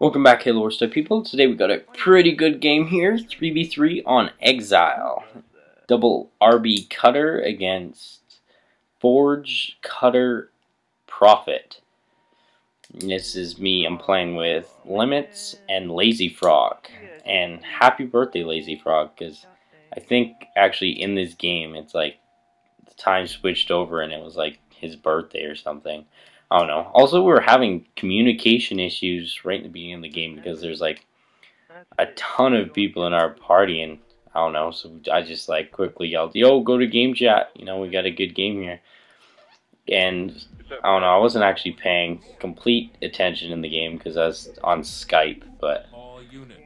Welcome back, Halo War Stuff people. Today we got a pretty good game here, 3v3 on Exile. Double RB Cutter against Forge Cutter Prophet. This is me, I'm playing with Limits and Lazyfrog. And happy birthday, Lazyfrog, because I think actually in this game it's like the time switched over and it was like his birthday or something. I don't know. Also, we were having communication issues right in the beginning of the game because there's like a ton of people in our party, and I don't know. So I just like quickly yelled, "Yo, go to game chat! You know, we got a good game here." And I don't know. I wasn't actually paying complete attention in the game because I was on Skype. But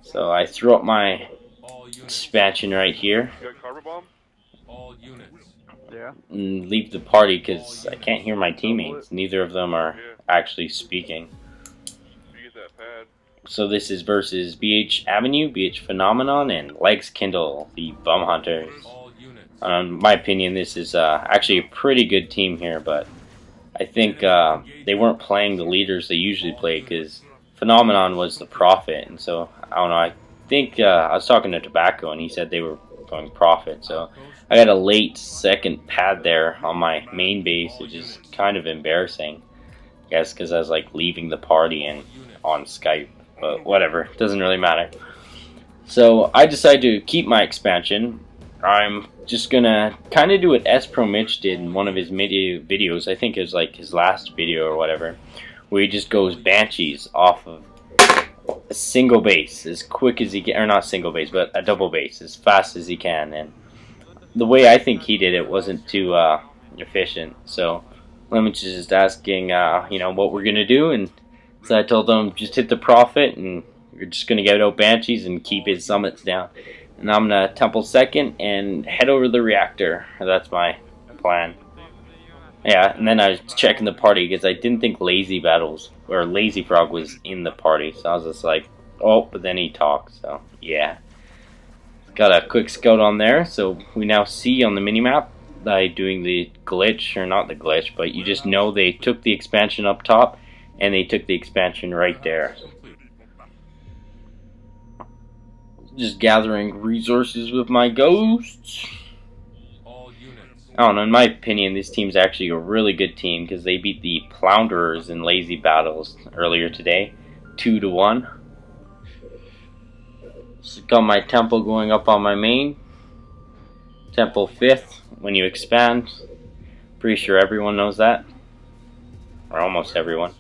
so I threw up my expansion right here. And leave the party because I can't hear my teammates. Neither of them are actually speaking. So this is versus BH Avenue, BH Phenomenon, and Legs Kindle, the Bum Hunters. In my opinion, this is actually a pretty good team here, but I think they weren't playing the leaders they usually play because Phenomenon was the Prophet, and so I don't know. I think I was talking to Tobacco, and he said they were going Prophet, so I got a late second pad there on my main base, which is kind of embarrassing, I guess, because I was like leaving the party and on Skype, but whatever, doesn't really matter. So I decided to keep my expansion. I'm just gonna kind of do what S-Pro Mitch did in one of his videos, I think it was like his last video or whatever, where he just goes Banshees off of a single base as quick as he can, or not single base, but a double base as fast as he can. And the way I think he did it wasn't too efficient. So Lemons is just asking, you know, what we're gonna do, and so I told him just hit the Prophet, and we're just gonna get out Banshees and keep his summits down. And I'm gonna Temple second and head over to the reactor. That's my plan. Yeah, and then I was checking the party because I didn't think Lazyfrog was in the party. So I was just like, oh, but then he talked, so yeah. Got a quick scout on there, so we now see on the minimap by doing the glitch, or not the glitch, but you just know they took the expansion up top and they took the expansion right there. Just gathering resources with my ghosts. I don't know, in my opinion, this team's actually a really good team because they beat the Plounderers in lazy battles earlier today, 2-1. So got my temple going up on my main. Temple 5th when you expand. Pretty sure everyone knows that. Or almost everyone.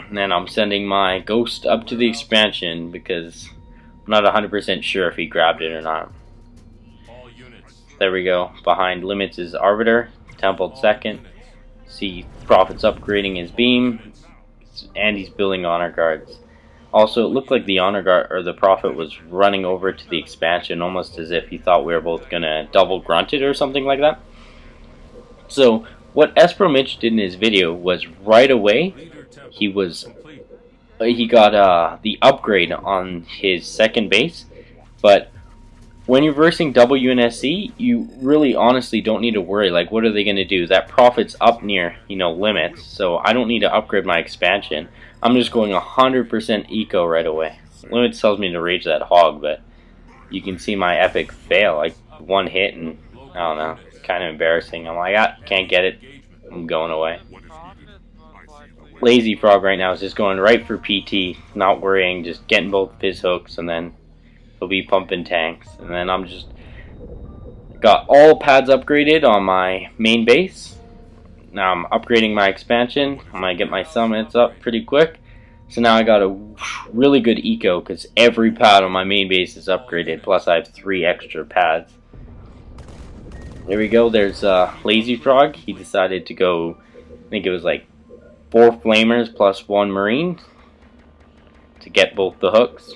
And then I'm sending my ghost up to the expansion because I'm not 100% sure if he grabbed it or not. There we go. Behind Limits is Arbiter, Temple 2nd. See Prophet's upgrading his beam, and he's building honor guards. Also, it looked like the honor guard or the Prophet was running over to the expansion, almost as if he thought we were both gonna double grunt it or something like that. So what S-Pro Mitch did in his video was right away he got the upgrade on his second base, but when you're versing double UNSC, you really honestly don't need to worry. Like, what are they going to do? That Prophet's up near, you know, Limits, so I don't need to upgrade my expansion. I'm just going 100% eco right away. Limits tells me to rage that hog, but you can see my epic fail. Like, one hit, and I don't know, kind of embarrassing. I'm like, can't get it. I'm going away. Lazyfrog right now is just going right for PT, not worrying, just getting both of his hooks, and then he'll be pumping tanks. And then I'm just got all pads upgraded on my main base. Now I'm upgrading my expansion. I'm gonna get my summits up pretty quick. So now I got a really good eco because every pad on my main base is upgraded. Plus I have 3 extra pads. There we go. There's Lazyfrog. He decided to go, I think it was like 4 flamers plus 1 marine to get both the hooks.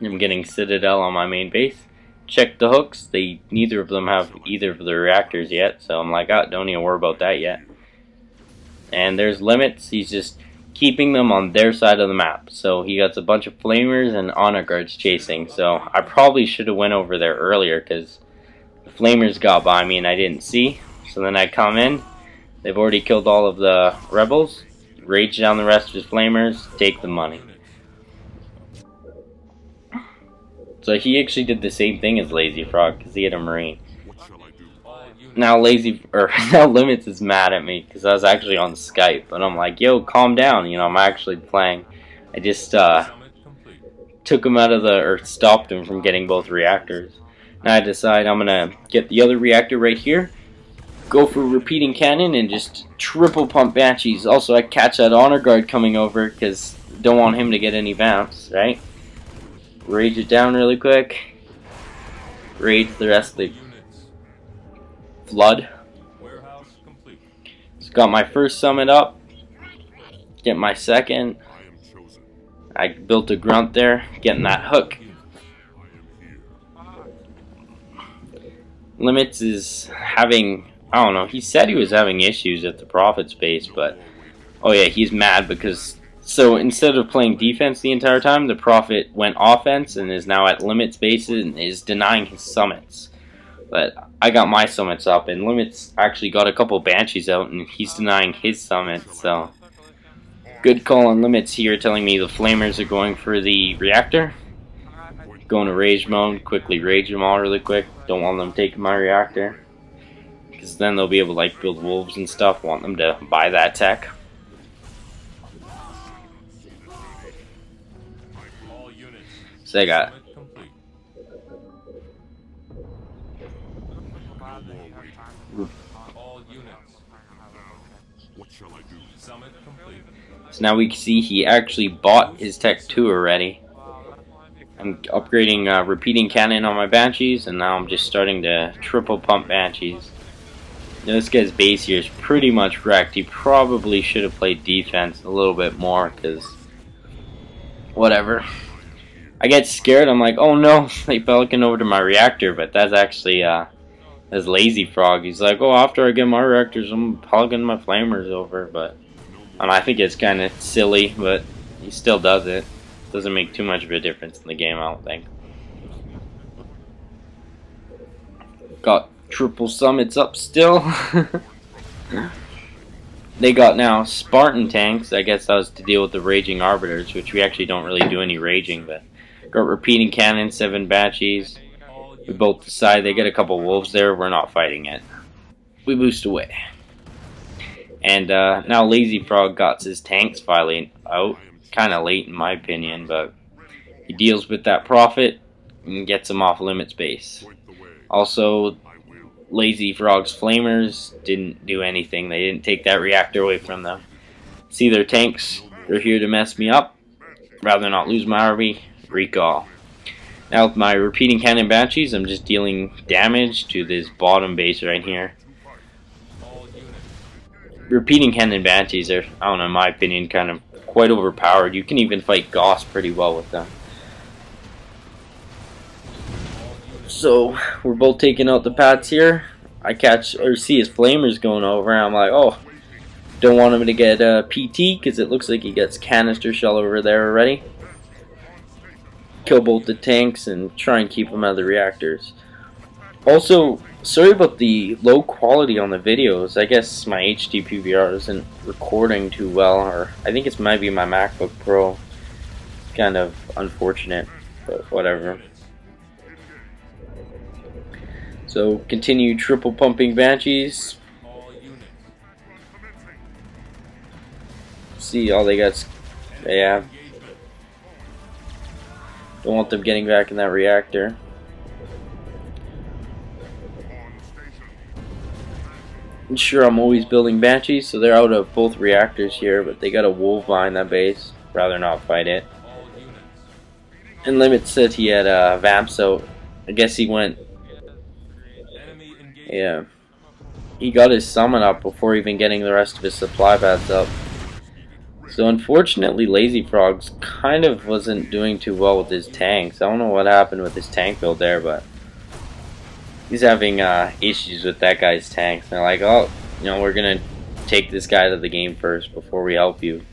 I'm getting Citadel on my main base. Check the hooks. Neither of them have either of the reactors yet, so I'm like, don't even worry about that yet. And there's Limits. He's just keeping them on their side of the map. So he got a bunch of flamers and honor guards chasing. So I probably should have went over there earlier because the flamers got by me and I didn't see. So then I come in. They've already killed all of the rebels. rage down the rest of his flamers, take the money. So he actually did the same thing as Lazyfrog because he had a Marine. Now now Limits is mad at me because I was actually on Skype, but I'm like, yo, calm down. You know, I'm actually playing. I just took him out of or stopped him from getting both reactors. Now I decide I'm gonna get the other reactor right here, go for repeating cannon, and just triple pump Banshees. Also, I catch that honor guard coming over because don't want him to get any vamps, right? Rage it down really quick. Rage the rest of the flood. Just got my first summit up. Get my second. I built a grunt there, getting that hook. Limits is having, I don't know, he said he was having issues at the Prophet's base, but oh yeah, he's mad because, so instead of playing defense the entire time, the Prophet went offense and is now at Limits base and is denying his summits. But I got my summits up, and Limits actually got a couple Banshees out, and he's denying his summits, so good call on Limits here, telling me the Flamers are going for the reactor. Going to rage mode, quickly rage them all really quick. Don't want them taking my reactor, because then they'll be able to like build wolves and stuff. Want them to buy that tech. So I got so now we can see he actually bought his tech 2 already. I'm upgrading repeating cannon on my Banshees, and now I'm just starting to triple pump Banshees. Now this guy's base here is pretty much wrecked. He probably should have played defense a little bit more, because whatever. I get scared, I'm like, oh no, they Pelican over to my reactor, but that's actually that's Lazyfrog. He's like, oh, after I get my reactors, I'm Pelican my flamers over, but I think it's kind of silly, but he still does it. Doesn't make too much of a difference in the game, I don't think. Got triple summits up still. They got now Spartan tanks. I guess that was to deal with the raging arbiters, which we actually don't really do any raging, but got repeating cannon, 7 Banshees. We both decide they get a couple wolves there. We're not fighting it. We boost away. And now Lazyfrog got his tanks finally out. Kind of late in my opinion, but he deals with that Prophet and gets him off Limits base. Also, Lazyfrog's flamers didn't do anything. They didn't take that reactor away from them. See their tanks? They're here to mess me up. Rather not lose my army. Recall. Now with my repeating cannon Banshees, I'm just dealing damage to this bottom base right here. Repeating cannon Banshees are, I don't know, in my opinion, kind of quite overpowered. You can even fight Goss pretty well with them. So we're both taking out the Pats here. I catch or see his flamers going over, and I'm like, oh, don't want him to get PT because it looks like he gets canister shell over there already. Kill both the tanks and try and keep them out of the reactors. Also, sorry about the low quality on the videos. I guess my HD PVR isn't recording too well, or I think it's maybe my MacBook Pro. It's kind of unfortunate, but whatever. So continue triple pumping Banshees. See all they got. Yeah. Don't want them getting back in that reactor. Sure, I'm always building Banshees, so they're out of both reactors here, but they got a wolf behind that base. Rather not fight it. And Limit said he had Vamp, so I guess he went. Yeah. He got his summon up before even getting the rest of his supply pads up. So unfortunately, Lazyfrog's kind of wasn't doing too well with his tanks. I don't know what happened with his tank build there, but he's having issues with that guy's tanks. They're like, oh, you know, we're gonna take this guy to the game first before we help you.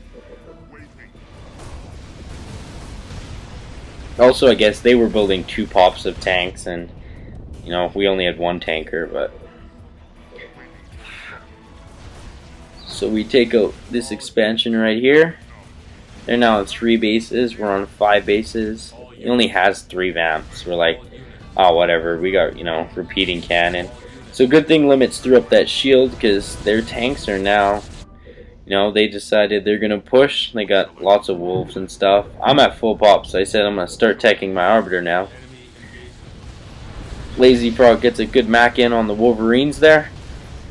Also, I guess they were building 2 pops of tanks, and you know, we only had 1 tanker, but So we take out this expansion right here. They're now on 3 bases. We're on 5 bases. He only has 3 vamps. We're like, oh, whatever. We got, you know, repeating cannon. So good thing Limits threw up that shield because their tanks are now, you know, they decided they're going to push. They got lots of wolves and stuff. I'm at full pop, so I said I'm going to start teching my Arbiter now. Lazyfrog gets a good mac in on the Wolverines there.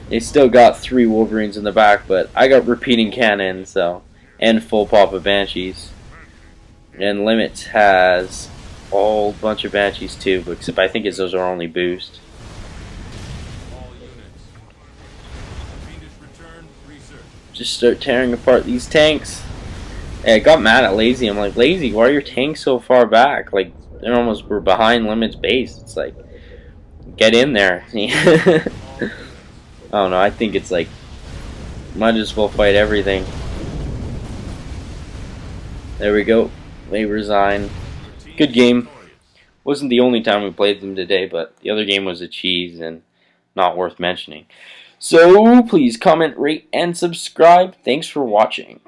They still got 3 Wolverines in the back, but I got repeating cannon, so, and full pop of Banshees. And Limits has a whole bunch of Banshees too, except I think those are only boost. Just start tearing apart these tanks. Hey, I got mad at Lazy. I'm like, Lazy, why are your tanks so far back? Like, we're behind Limit's base. It's like, get in there. I don't know, I think it's like, might as well fight everything. There we go. They resign. Good game. Wasn't the only time we played them today, but the other game was a cheese and not worth mentioning. So, please comment, rate, and subscribe. Thanks for watching.